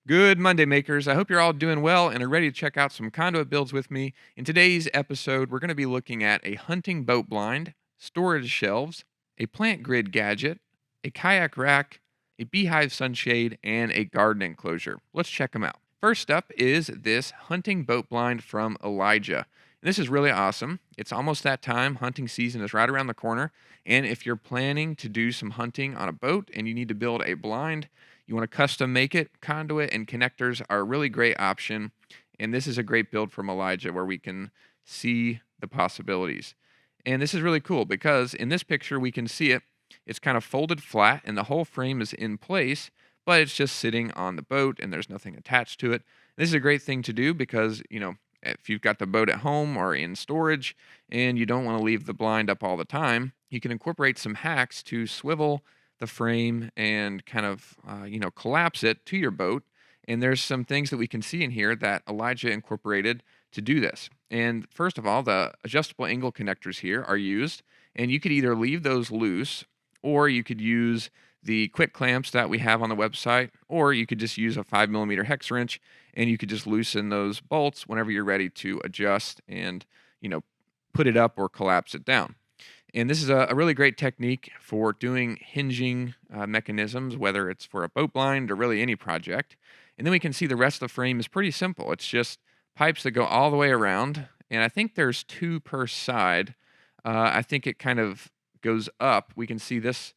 Good Monday, makers. I hope you're all doing well and are ready to check out some conduit builds with me. In today's episode, we're going to be looking at a hunting boat blind, storage shelves, a plant grid gadget, a kayak rack, a beehive sunshade, and a garden enclosure. Let's check them out. First up is this hunting boat blind from Elijah. This is really awesome. It's almost that time. Hunting season is right around the corner. And if you're planning to do some hunting on a boat and you need to build a blind, you want to custom make it, conduit and connectors are a really great option. And this is a great build from Elijah where we can see the possibilities. And this is really cool because in this picture we can see it. It's kind of folded flat and the whole frame is in place, but it's just sitting on the boat and there's nothing attached to it. This is a great thing to do because, if you've got the boat at home or in storage and you don't want to leave the blind up all the time, you can incorporate some hacks to swivel the frame and kind of, collapse it to your boat. And there's some things that we can see in here that Elijah incorporated to do this. And first of all, the adjustable angle connectors here are used, and you could either leave those loose or you could use the quick clamps that we have on the website, or you could just use a 5 millimeter hex wrench and you could just loosen those bolts whenever you're ready to adjust and, put it up or collapse it down. And this is a really great technique for doing hinging mechanisms, whether it's for a boat blind or really any project. And then we can see the rest of the frame is pretty simple. It's just pipes that go all the way around. And I think there's two per side. I think it kind of goes up. We can see this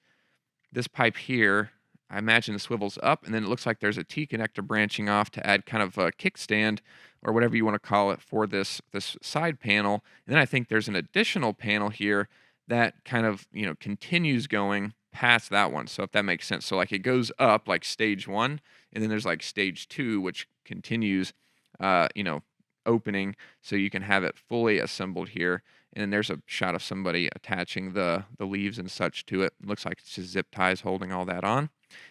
pipe here. I imagine the swivels up, and then it looks like there's a T connector branching off to add kind of a kickstand or whatever you want to call it for this side panel. And then I think there's an additional panel here that kind of continues going past that one. So if that makes sense, so like it goes up like stage one, and then there's like stage two, which continues, uh, you know, opening, so you can have it fully assembled here. And then there's a shot of somebody attaching the leaves and such to it. Looks like it's just zip ties holding all that on.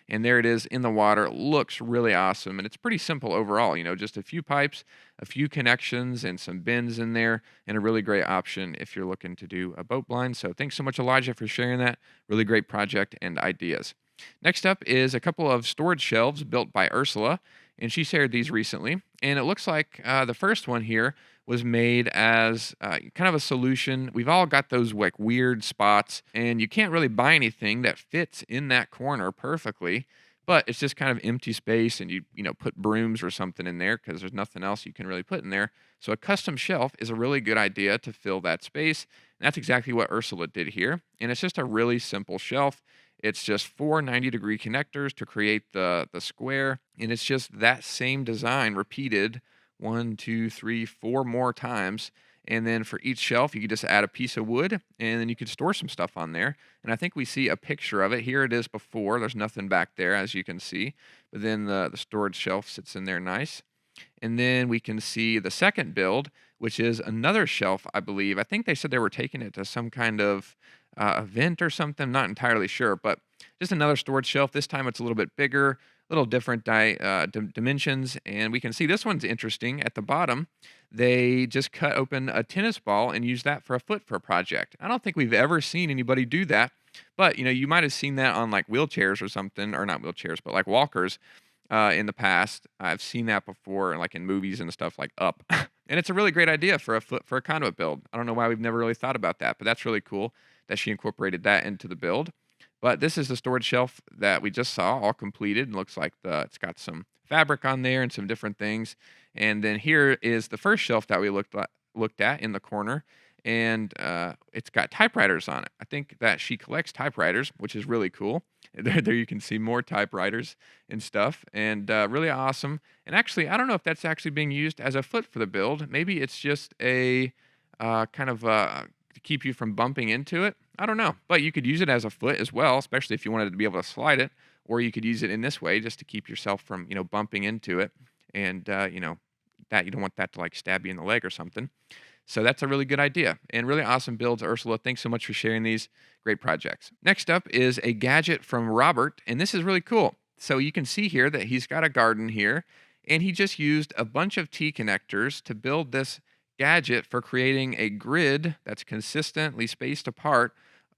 And there it is in the water. Looks really awesome. And it's pretty simple overall, just a few pipes, a few connections, and some bins in there, and a really great option if you're looking to do a boat blind. So thanks so much, Elijah, for sharing that. Really great project and ideas. Next up is a couple of storage shelves built by Ursula, and she shared these recently. And it looks like the first one here was made as kind of a solution. We've all got those like weird spots, and you can't really buy anything that fits in that corner perfectly. But it's just kind of empty space, and you put brooms or something in there because there's nothing else you can really put in there. So a custom shelf is a really good idea to fill that space. And that's exactly what Ursula did here. And it's just a really simple shelf. It's just four 90-degree connectors to create the square, and it's just that same design repeated one, two, three, four more times. And then for each shelf, you could just add a piece of wood, and then you could store some stuff on there. And I think we see a picture of it. Here it is before. There's nothing back there, as you can see. But then the storage shelf sits in there nice. And then we can see the second build, which is another shelf, I believe. I think they said they were taking it to some kind of event or something. Not entirely sure, but just another storage shelf. This time it's a little bit bigger, a little different dimensions. And we can see this one's interesting. At the bottom, they just cut open a tennis ball and use that for a foot for a project. I don't think we've ever seen anybody do that. But, you might have seen that on like wheelchairs or something, or not wheelchairs, but like walkers in the past. I've seen that before, like in movies and stuff like Up. And it's a really great idea for a conduit build. I don't know why we've never really thought about that, but that's really cool that she incorporated that into the build. But this is the storage shelf that we just saw, all completed. And looks like it's got some fabric on there and some different things. And then here is the first shelf that we looked at in the corner, and it's got typewriters on it. I think that she collects typewriters, which is really cool. There you can see more typewriters and stuff, and really awesome. And actually, I don't know if that's actually being used as a foot for the build. Maybe it's just a kind of to keep you from bumping into it. I don't know, but you could use it as a foot as well, especially if you wanted to be able to slide it, or you could use it in this way just to keep yourself from bumping into it, and that you don't want that to like stab you in the leg or something. So that's a really good idea and really awesome builds, Ursula. Thanks so much for sharing these great projects. Next up is a gadget from Robert, and this is really cool. So you can see here that he's got a garden here, and he just used a bunch of T connectors to build this gadget for creating a grid that's consistently spaced apart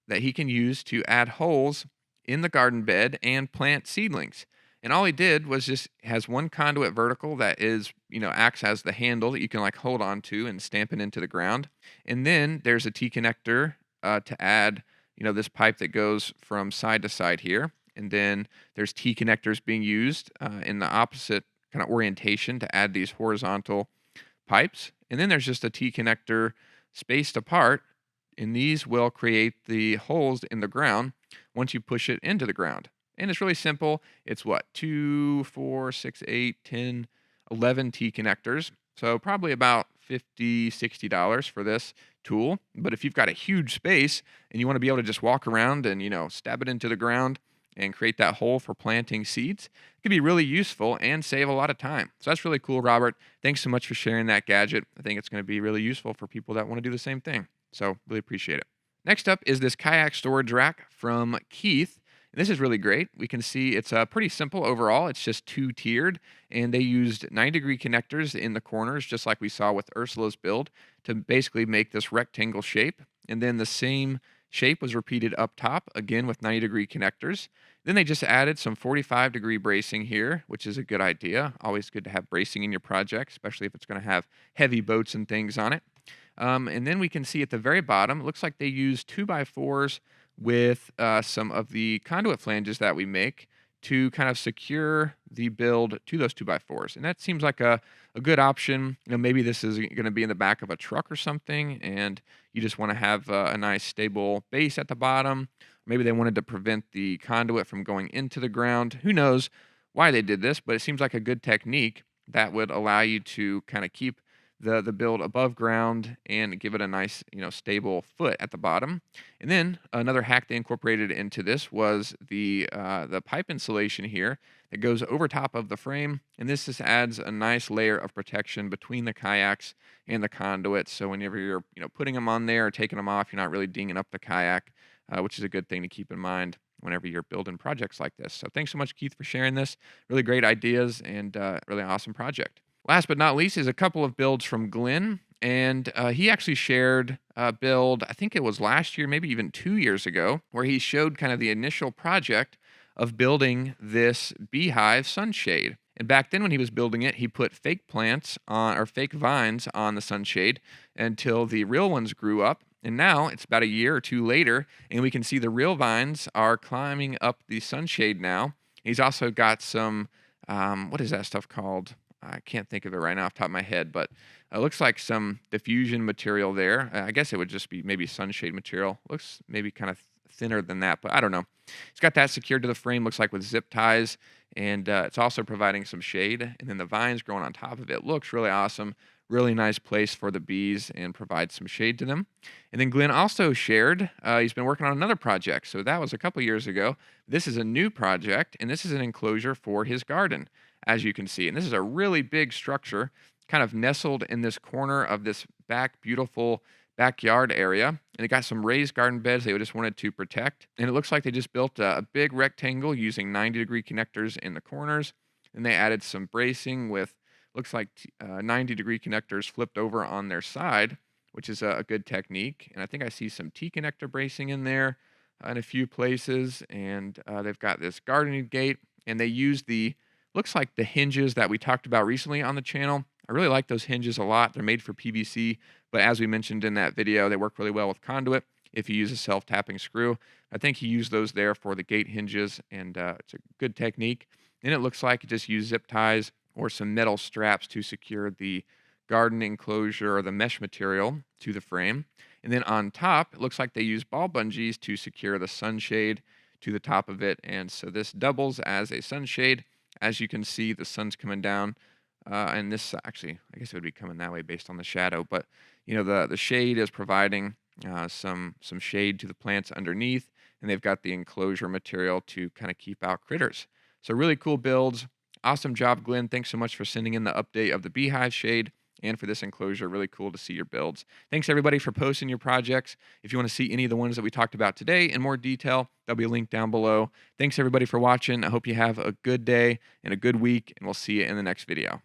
that he can use to add holes in the garden bed and plant seedlings. And all he did was just has one conduit vertical that is, acts as the handle that you can like hold on to and stamp it into the ground. And then there's a T connector to add, this pipe that goes from side to side here. And then there's T connectors being used in the opposite kind of orientation to add these horizontal pipes. And then there's just a T connector spaced apart, and these will create the holes in the ground once you push it into the ground. And it's really simple. It's what, 2, 4, 6, 8, 10, 11 T connectors. So probably about $50, $60 for this tool. But if you've got a huge space and you want to be able to just walk around and, stab it into the ground and create that hole for planting seeds, it can be really useful and save a lot of time. So that's really cool, Robert. Thanks so much for sharing that gadget. I think it's going to be really useful for people that want to do the same thing. So really appreciate it. Next up is this kayak storage rack from Keith. And this is really great. We can see it's pretty simple overall. It's just two-tiered, and they used 90-degree connectors in the corners, just like we saw with Ursula's build, to basically make this rectangle shape. And then the same shape was repeated up top, again with 90-degree connectors. Then they just added some 45-degree bracing here, which is a good idea. Always good to have bracing in your project, especially if it's going to have heavy boats and things on it. And then we can see at the very bottom, it looks like they use 2x4s with some of the conduit flanges that we make to kind of secure the build to those 2x4s. And that seems like a good option. Maybe this is going to be in the back of a truck or something, and you just want to have a nice stable base at the bottom. Maybe they wanted to prevent the conduit from going into the ground. Who knows why they did this, but it seems like a good technique that would allow you to kind of keep the build above ground and give it a nice, stable foot at the bottom. And then another hack they incorporated into this was the pipe insulation here that goes over top of the frame, and this just adds a nice layer of protection between the kayaks and the conduits. So whenever you're putting them on there or taking them off, you're not really dinging up the kayak, which is a good thing to keep in mind whenever you're building projects like this. So thanks so much, Keith, for sharing this. Really great ideas and really awesome project. Last but not least is a couple of builds from Glenn, and he actually shared a build, I think it was last year, maybe even 2 years ago, where he showed kind of the initial project of building this Beehive sunshade. And back then when he was building it, he put fake plants on, or fake vines on the sunshade until the real ones grew up. And now it's about a year or two later, and we can see the real vines are climbing up the sunshade now. He's also got some, what is that stuff called? I can't think of it right now off the top of my head, but it looks like some diffusion material there. I guess it would just be maybe sunshade material. Looks maybe kind of thinner than that, but I don't know. It's got that secured to the frame, looks like with zip ties, and it's also providing some shade. And then the vines growing on top of it looks really awesome. Really nice place for the bees and provide some shade to them. And then Glenn also shared, he's been working on another project. So that was a couple years ago. This is a new project, and this is an enclosure for his garden, as you can see. And this is a really big structure, kind of nestled in this corner of this beautiful backyard area. And they got some raised garden beds they just wanted to protect. And it looks like they just built a big rectangle using 90-degree connectors in the corners. And they added some bracing with, looks like 90-degree connectors flipped over on their side, which is a good technique. And I think I see some T-connector bracing in there in a few places. And they've got this gardening gate. And they use looks like the hinges that we talked about recently on the channel. I really like those hinges a lot. They're made for PVC, but as we mentioned in that video, they work really well with conduit if you use a self-tapping screw. I think he used those there for the gate hinges, and it's a good technique. And it looks like he just used zip ties or some metal straps to secure the garden enclosure or the mesh material to the frame. And then on top, it looks like they use ball bungees to secure the sunshade to the top of it. And so this doubles as a sunshade. As you can see, the sun's coming down, and this actually, I guess it would be coming that way based on the shadow. But the shade is providing some shade to the plants underneath, and they've got the enclosure material to kind of keep out critters. So really cool builds. Awesome job, Glenn. Thanks so much for sending in the update of the Beehive shade and for this enclosure. Really cool to see your builds. Thanks everybody for posting your projects. If you want to see any of the ones that we talked about today in more detail, there'll be a link down below. Thanks everybody for watching. I hope you have a good day and a good week, and we'll see you in the next video.